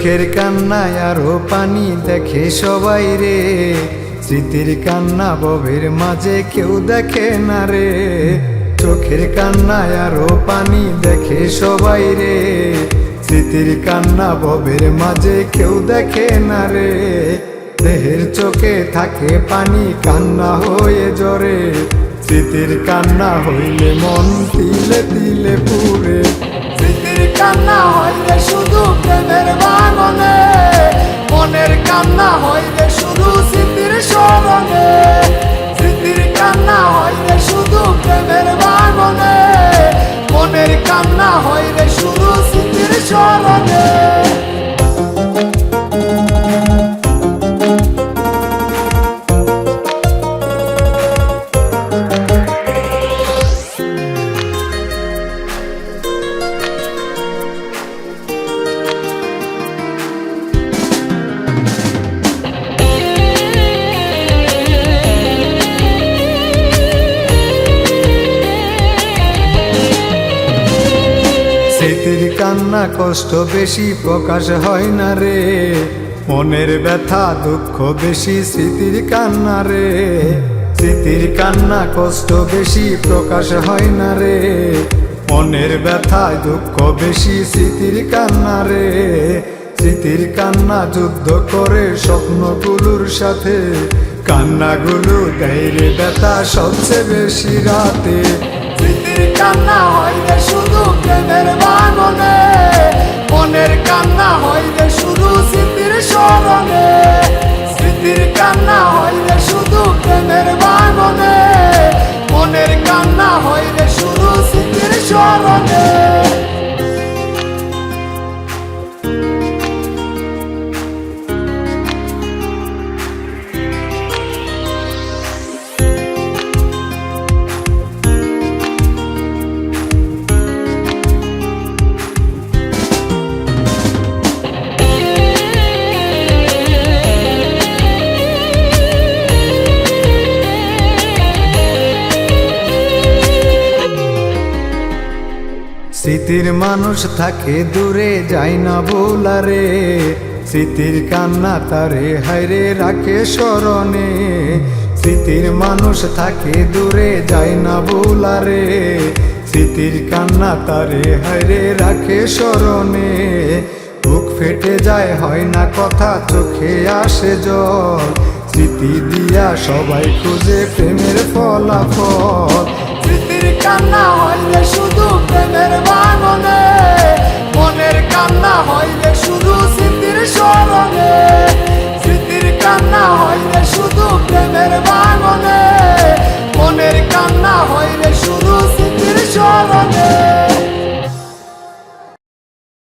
চোখের কান্নায় আরো পানি দেখে সবাই রে, স্মৃতির কান্না ববের মাঝে কেউ দেখে না রে। চোখের কান্নায় আরো পানি দেখে সবাই রে, স্মৃতির কান্না ববের মাঝে কেউ দেখে না রে। দেহের চোখে থাকে পানি কান্না হয়ে জরে, স্মৃতির কান্না হইলে মন তিলে তিলে পুরে। স্মৃতির কান্না হইলে শুধু প্রেমের ভাঙনে, মনের কান্না হইলে শুধু স্মৃতির স্মরণে। স্মৃতির কান্না হইলে শুধু প্রেমের ভাঙনে, মনের কান্না হইলে শুধু স্মৃতির স্মরণে। স্মৃতির কান্না কষ্ট বেশি প্রকাশ হয় না রে, মনের ব্যথা দুঃখ বেশি স্মৃতির কান্না রে। স্মৃতির কান্না কষ্ট বেশি প্রকাশ হয় না রে, মনের ব্যথায় দুঃখ বেশি স্মৃতির কান্না রে। স্মৃতির কান্না যুদ্ধ করে স্বপ্নগুলোর সাথে, কান্নাগুলো দেয় রে ব্যথা সবচেয়ে বেশি রাতে। স্মৃতির কান্না হইলে শুধু প্রেমের ভাঙনে, মনের কান্না হইলে শুধু স্মৃতির স্মরণে। স্মৃতির কান্না হইলে শুধু প্রেমের ভাঙনে, মনের কান্না হইলে শুধু স্মৃতির স্মরণে। স্মৃতির মানুষ থাকে দূরে যায় না বোলারে, স্মৃতির কান্না তারে হায়রে রাখে স্মরণে। স্মৃতির মানুষ থাকে দূরে যায় না বোলারে, স্মৃতির কান্না তারে হায়রে রাখে স্মরণে। বুক ফেটে যায় হয় না কথা চোখে আসে জল, স্মৃতি দিয়া সবাই খুঁজে প্রেমের ফলাফল। স্মৃতির কান্না হইলে শুধু প্রেমের ভাঙনে, মনের কান্না হইলে শুধু স্মৃতির স্মরণে।